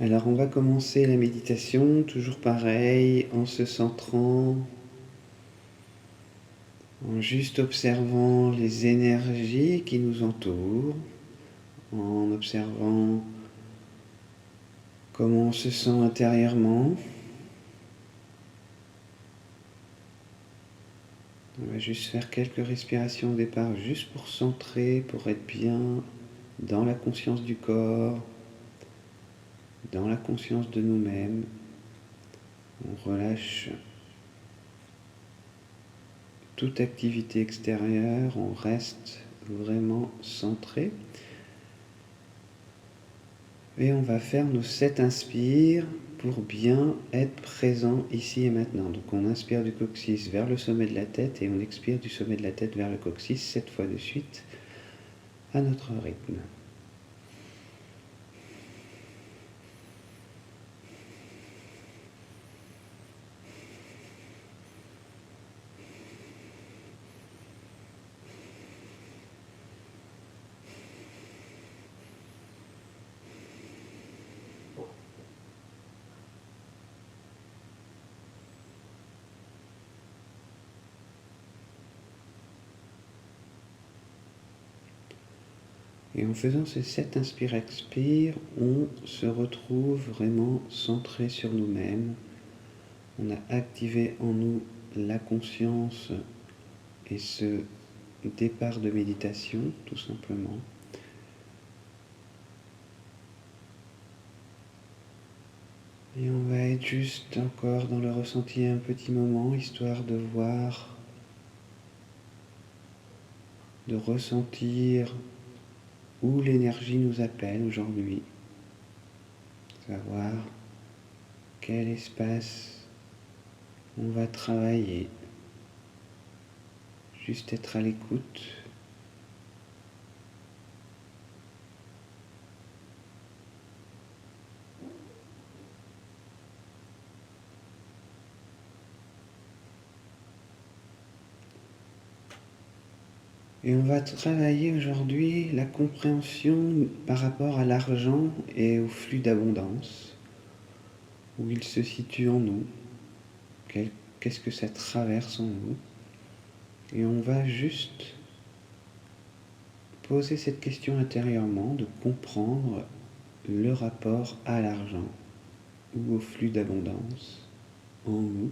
Alors on va commencer la méditation, toujours pareil, en se centrant, en juste observant les énergies qui nous entourent, en observant comment on se sent intérieurement. On va juste faire quelques respirations au départ, juste pour centrer, pour être bien dans la conscience du corps, dans la conscience de nous-mêmes. On relâche toute activité extérieure, on reste vraiment centré. Et on va faire nos 7 inspires pour bien être présent ici et maintenant. Donc on inspire du coccyx vers le sommet de la tête et on expire du sommet de la tête vers le coccyx 7 fois de suite à notre rythme. Et en faisant ces 7 inspire-expire, on se retrouve vraiment centré sur nous-mêmes. On a activé en nous la conscience et ce départ de méditation, tout simplement. Et on va être juste encore dans le ressenti un petit moment, histoire de voir, de ressentir où l'énergie nous appelle aujourd'hui. Savoir quel espace on va travailler. Juste être à l'écoute. Et on va travailler aujourd'hui la compréhension par rapport à l'argent et au flux d'abondance, où il se situe en nous, qu'est-ce que ça traverse en nous. Et on va juste poser cette question intérieurement, de comprendre le rapport à l'argent ou au flux d'abondance en nous.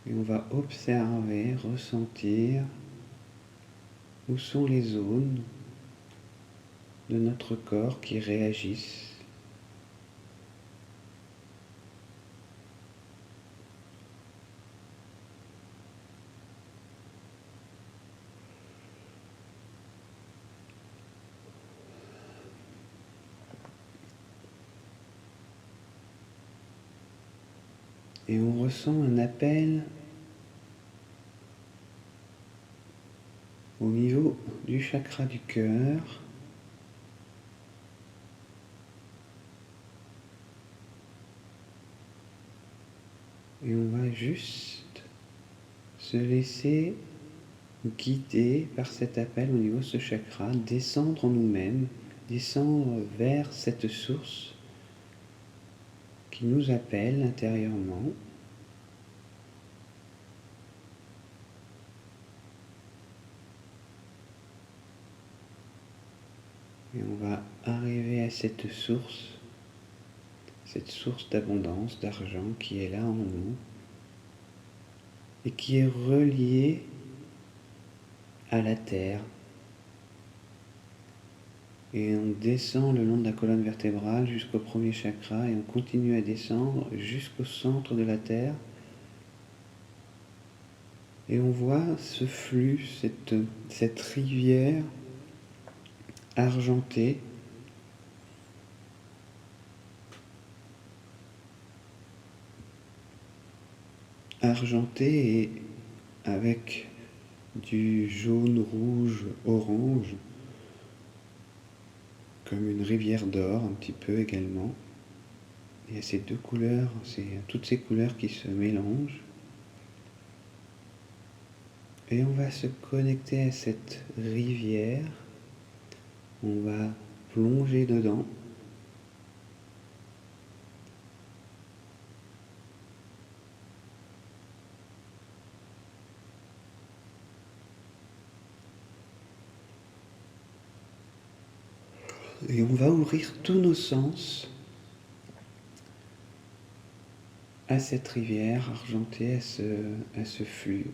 Et on va observer, ressentir où sont les zones de notre corps qui réagissent. Et on ressent un appel au niveau du chakra du cœur. Et on va juste se laisser guider par cet appel au niveau de ce chakra, descendre en nous-mêmes, descendre vers cette source qui nous appelle intérieurement. Et on va arriver à cette source d'abondance, d'argent qui est là en nous et qui est reliée à la terre. Et on descend le long de la colonne vertébrale jusqu'au premier chakra et on continue à descendre jusqu'au centre de la terre. Et on voit ce flux, cette rivière argentée et avec du jaune, rouge, orange, comme une rivière d'or un petit peu également. Il y a ces deux couleurs, toutes ces couleurs qui se mélangent. Et on va se connecter à cette rivière. On va plonger dedans. Et on va ouvrir tous nos sens à cette rivière argentée, à ce flux,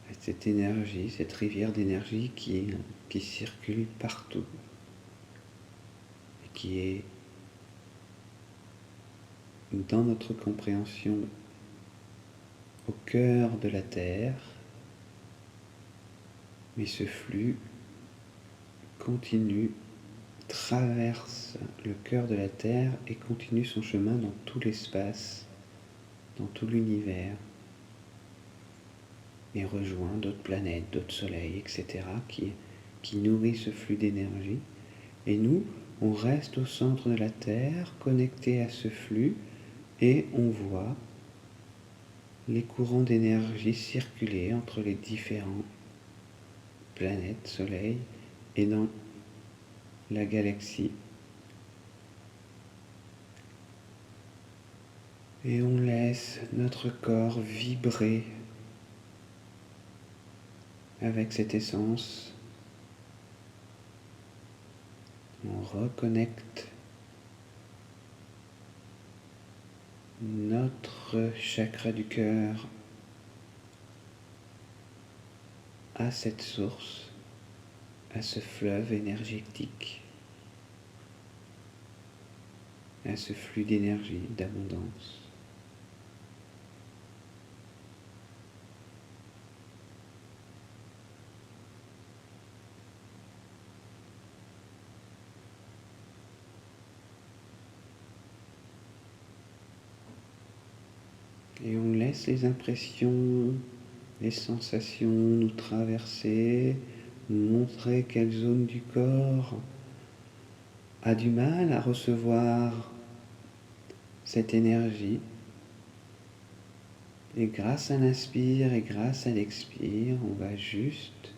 à cette énergie, cette rivière d'énergie qui circule partout, et qui est dans notre compréhension au cœur de la Terre, mais ce flux continue, traverse le cœur de la Terre et continue son chemin dans tout l'espace, dans tout l'univers, et rejoint d'autres planètes, d'autres soleils, etc., qui nourrit ce flux d'énergie. Et nous, on reste au centre de la Terre, connecté à ce flux, et on voit les courants d'énergie circuler entre les différentes planètes, soleils, et dans la galaxie. Et on laisse notre corps vibrer avec cette essence. On reconnecte notre chakra du cœur à cette source, à ce fleuve énergétique, à ce flux d'énergie, d'abondance. Et on laisse les impressions, les sensations nous traverser, nous montrer quelle zone du corps a du mal à recevoir cette énergie. Et grâce à l'inspire et grâce à l'expire, on va juste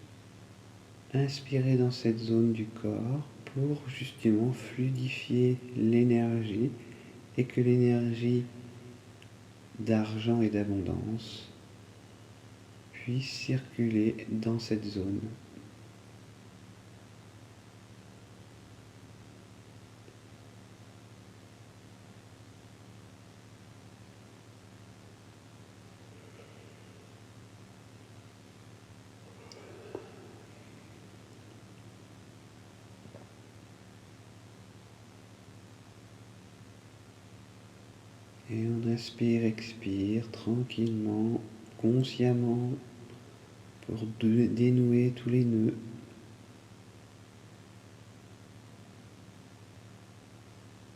inspirer dans cette zone du corps pour justement fluidifier l'énergie et que l'énergie d'argent et d'abondance puisse circuler dans cette zone. Et on inspire, expire tranquillement, consciemment, pour dénouer tous les nœuds.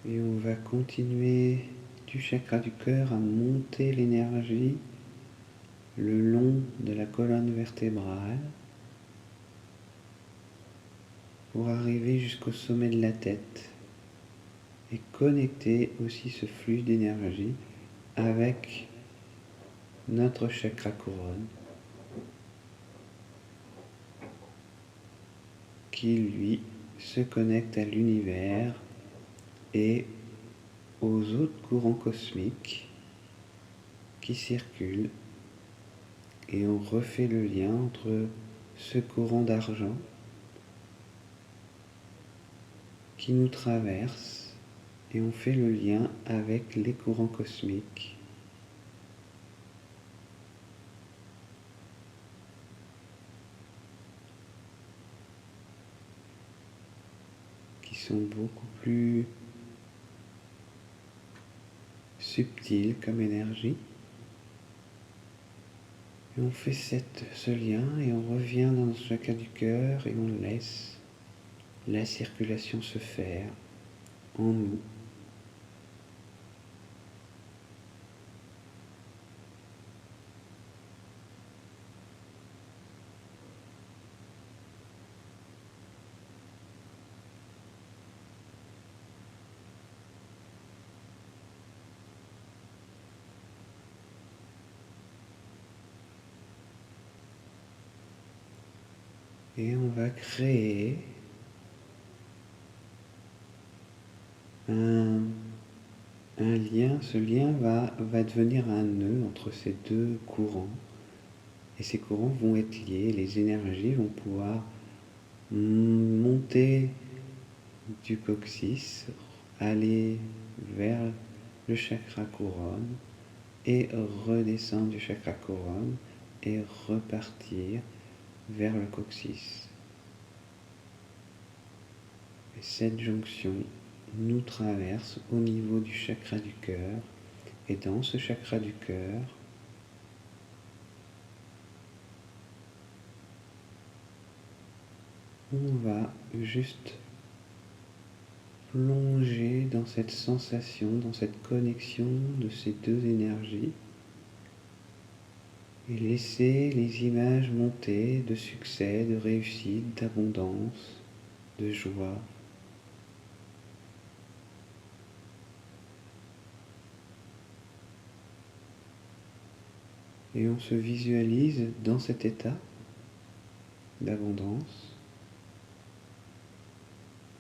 Et on va continuer du chakra du cœur à monter l'énergie le long de la colonne vertébrale pour arriver jusqu'au sommet de la tête et connecter aussi ce flux d'énergie avec notre chakra couronne qui lui se connecte à l'univers et aux autres courants cosmiques qui circulent, et on refait le lien entre ce courant d'argent qui nous traverse et on fait le lien avec les courants cosmiques qui sont beaucoup plus subtils comme énergie. Et on fait ce lien et on revient dans notre chakra du cœur et on laisse la circulation se faire en nous. Et on va créer un lien. Ce lien va devenir un nœud entre ces deux courants Et ces courants vont être liés, les énergies vont pouvoir monter du coccyx, aller vers le chakra couronne et redescendre du chakra couronne et repartir vers le coccyx. Et cette jonction nous traverse au niveau du chakra du cœur, et dans ce chakra du cœur, on va juste plonger dans cette sensation, dans cette connexion de ces deux énergies et laisser les images monter de succès, de réussite, d'abondance, de joie. Et on se visualise dans cet état d'abondance.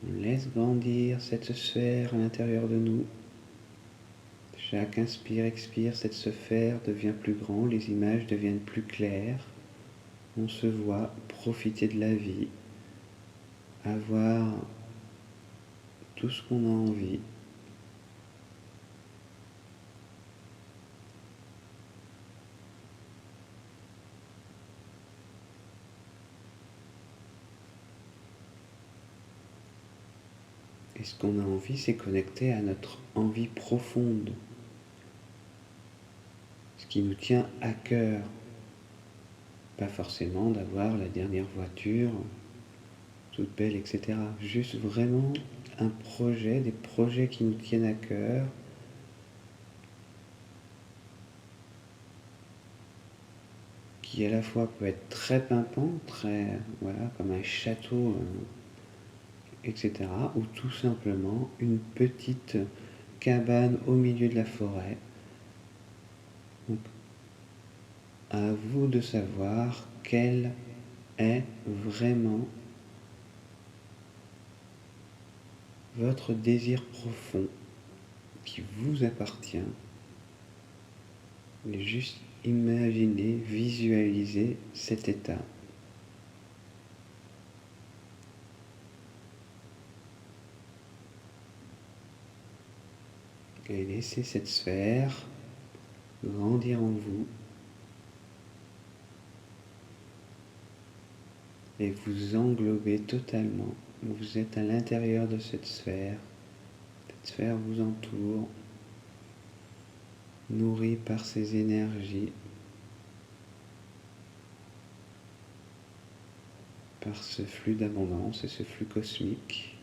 On laisse grandir cette sphère à l'intérieur de nous. Chaque inspire, expire, cette sphère devient plus grande, les images deviennent plus claires. On se voit profiter de la vie, avoir tout ce qu'on a envie. Et ce qu'on a envie, c'est connecter à notre envie profonde, ce qui nous tient à cœur. Pas forcément d'avoir la dernière voiture, toute belle, etc. Juste vraiment un projet, des projets qui nous tiennent à cœur, qui à la fois peut être très pimpant, très, voilà, comme un château, etc. Ou tout simplement une petite cabane au milieu de la forêt. Donc, à vous de savoir quel est vraiment votre désir profond qui vous appartient. Et juste imaginez, visualisez cet état. Et laissez cette sphère grandir en vous et vous englober totalement. Vous êtes à l'intérieur de cette sphère vous entoure, nourrie par ces énergies, par ce flux d'abondance et ce flux cosmique.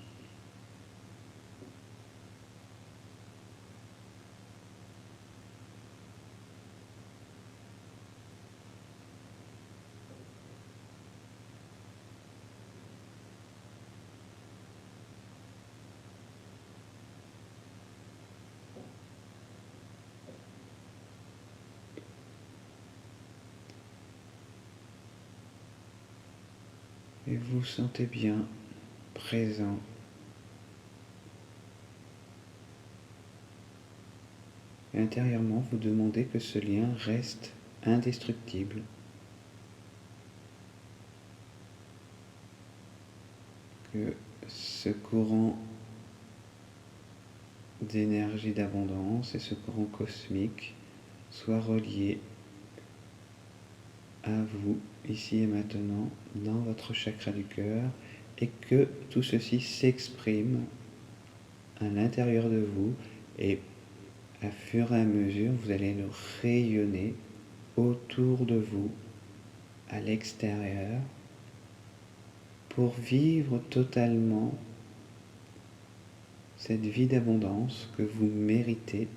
Et vous vous sentez bien présent. Et intérieurement, vous demandez que ce lien reste indestructible. Que ce courant d'énergie d'abondance et ce courant cosmique soient reliés à vous, ici et maintenant, dans votre chakra du cœur, et que tout ceci s'exprime à l'intérieur de vous, et à fur et à mesure, vous allez le rayonner autour de vous, à l'extérieur, pour vivre totalement cette vie d'abondance que vous méritez.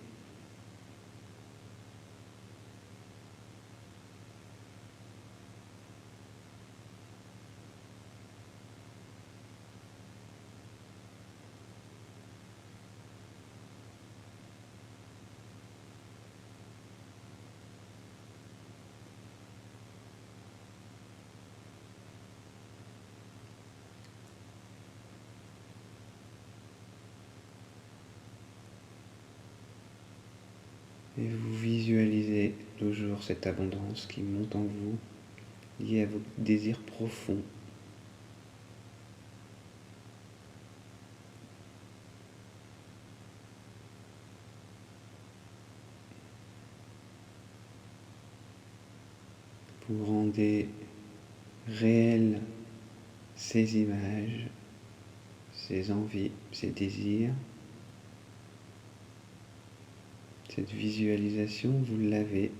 Et vous visualisez toujours cette abondance qui monte en vous, liés à vos désirs profonds. Vous rendez réelles ces images, ces envies, ces désirs. Cette visualisation, vous l'avez.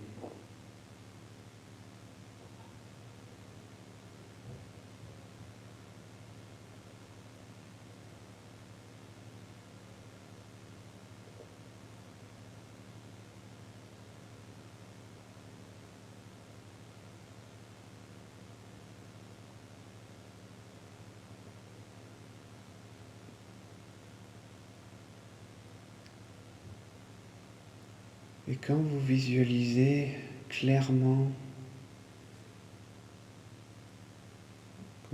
Et quand vous visualisez clairement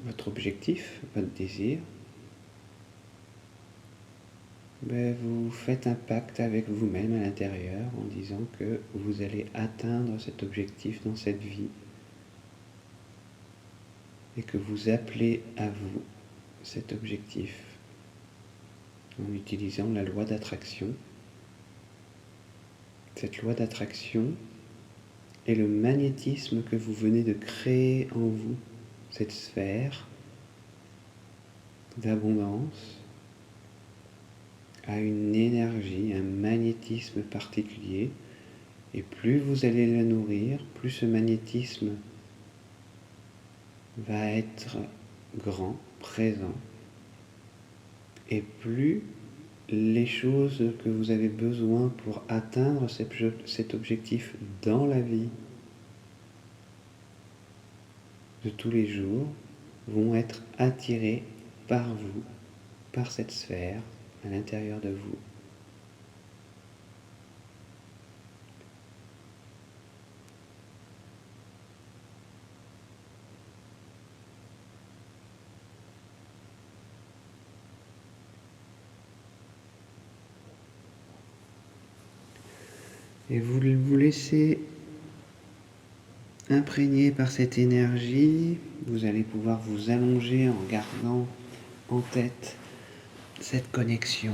votre objectif, votre désir, vous faites un pacte avec vous-même à l'intérieur en disant que vous allez atteindre cet objectif dans cette vie et que vous appelez à vous cet objectif en utilisant la loi d'attraction. Cette loi d'attraction est le magnétisme que vous venez de créer en vous, cette sphère d'abondance a une énergie, un magnétisme particulier, et plus vous allez la nourrir, plus ce magnétisme va être grand, présent, et plus les choses que vous avez besoin pour atteindre cet objectif dans la vie de tous les jours vont être attirées par vous, par cette sphère à l'intérieur de vous. Et vous vous laissez imprégné par cette énergie, vous allez pouvoir vous allonger en gardant en tête cette connexion.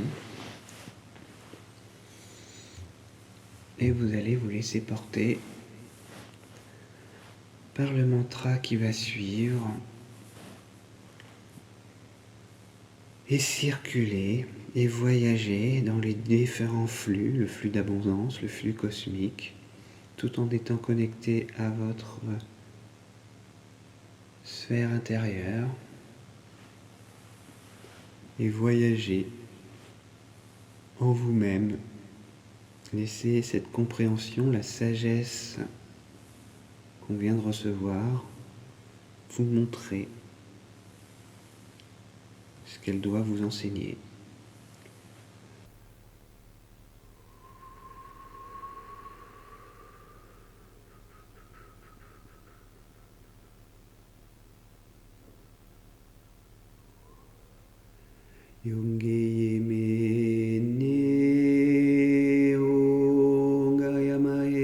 Et vous allez vous laisser porter par le mantra qui va suivre et circuler et voyager dans les différents flux, le flux d'abondance, le flux cosmique, tout en étant connecté à votre sphère intérieure et voyager en vous-même. Laissez cette compréhension, la sagesse qu'on vient de recevoir, vous montrer ce qu'elle doit vous enseigner. Yongeye mene ongayamae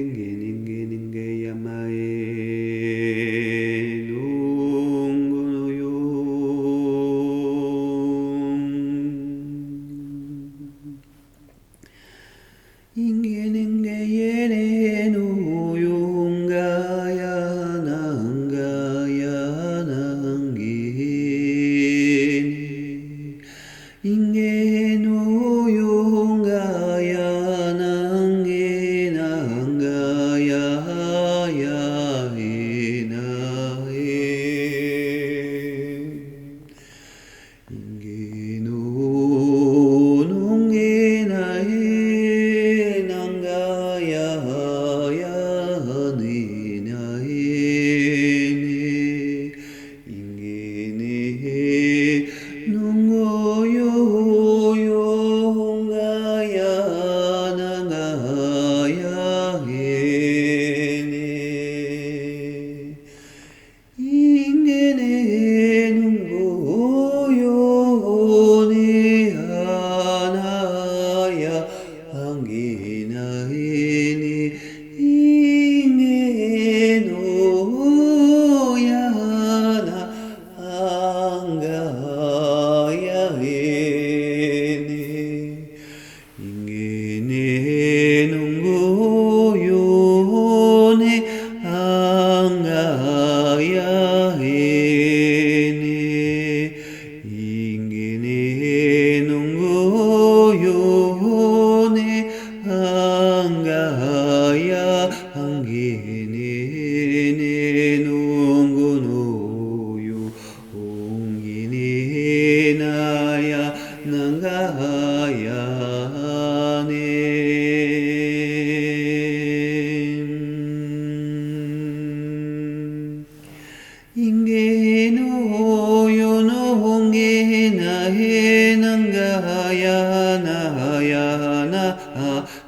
ngeningayamae nongoyo ingeningayene noyongaya nangaya nangi ingene nungoyone angaya angene nungonoyo ongene naya nangaya ingeno yono hongena henangaya naya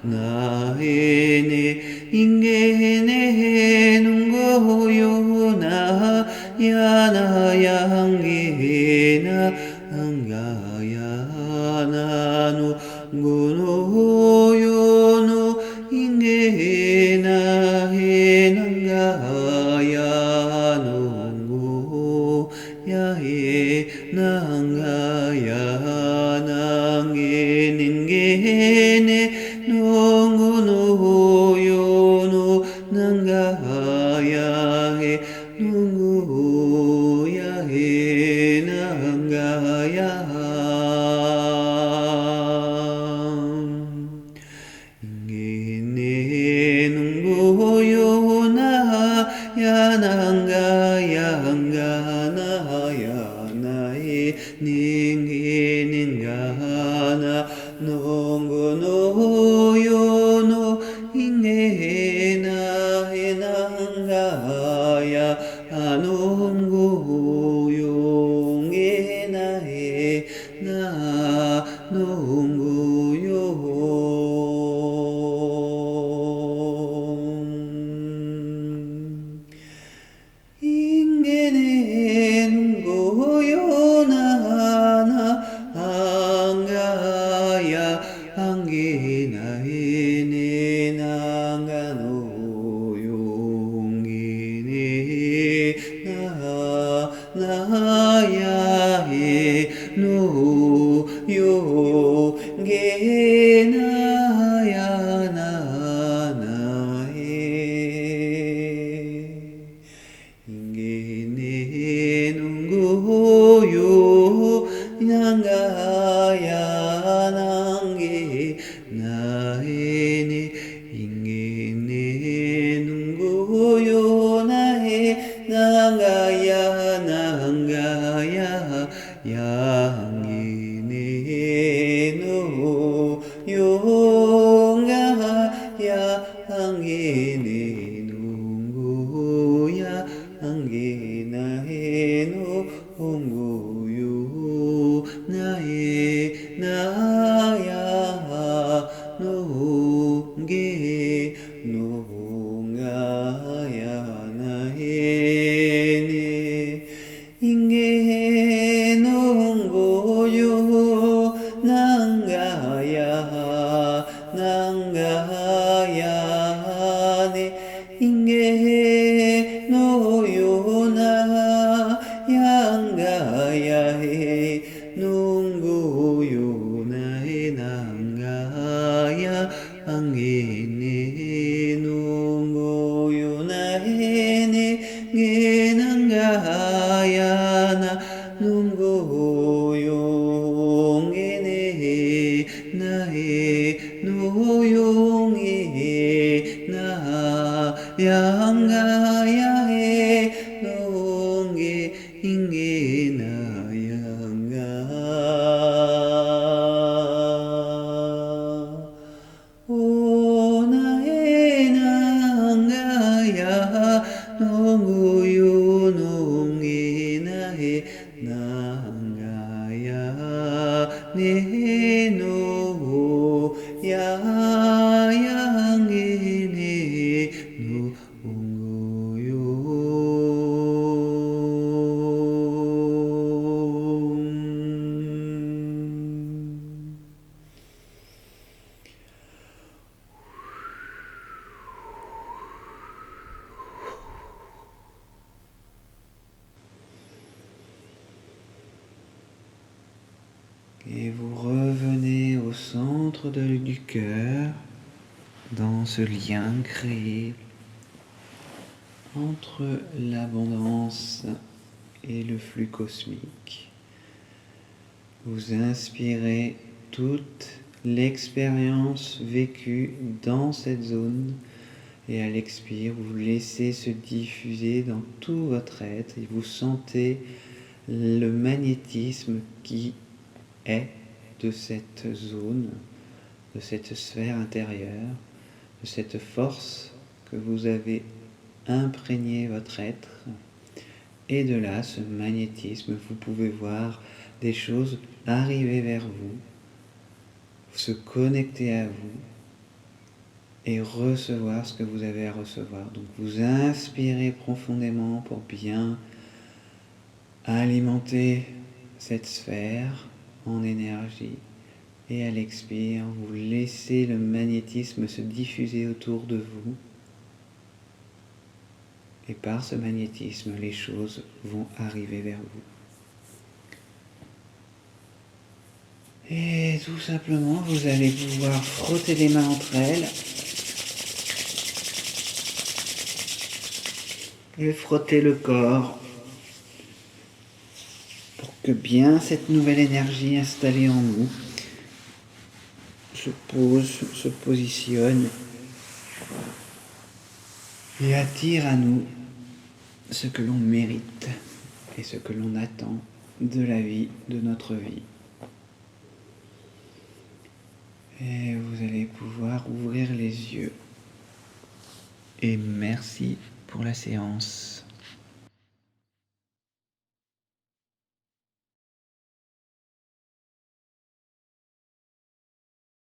na hene ingene henungoyo na yana yangena angaya nanu gono yono ingena henangaya yahe nangaya nangeningene nongono yono nangaya he nongo yahe nangaya ingene nongo yona yanangaya 닝히닝가나 농고노요노 잉에나 해낭가야 아농고용에나해 나 농고요 잉에네 농고요나 angaya angina hene nangano yongine na ya he no yo ge na ya na he ingene nungoyo nangaya nange 나에네 ingene nungoyo nae nangaya nangaya 양인의 노용아 양인의 농구야 양인의 농구요 나의 나야 농계 농아야 나의 인게 농고요 난가야 난가야 네 인게 노요나 양가야 해 농고요 나의 난가야 angene 농고요 나의 네 난가야 나 농고용에 나의 노용에 나 양가야의 농게 인게 나 양가 오 나의 난가야 농구요 농이 나의 난가야 내 노야 양의 내 농구요 Et vous revenez au centre du cœur, dans ce lien créé entre l'abondance et le flux cosmique. Vous inspirez toute l'expérience vécue dans cette zone et à l'expire, vous laissez se diffuser dans tout votre être et vous sentez le magnétisme qui est de cette zone, de cette sphère intérieure, de cette force que vous avez imprégné votre être. Et de là, ce magnétisme, vous pouvez voir des choses arriver vers vous, se connecter à vous et recevoir ce que vous avez à recevoir. Donc vous inspirez profondément pour bien alimenter cette sphère en énergie. Et à l'expire, vous laissez le magnétisme se diffuser autour de vous. Et par ce magnétisme, les choses vont arriver vers vous. Et tout simplement, vous allez pouvoir frotter les mains entre elles et frotter le corps pour que bien cette nouvelle énergie installée en nous se pose, se positionne et attire à nous ce que l'on mérite et ce que l'on attend de la vie, de notre vie. Et vous allez pouvoir ouvrir les yeux. Et merci pour la séance.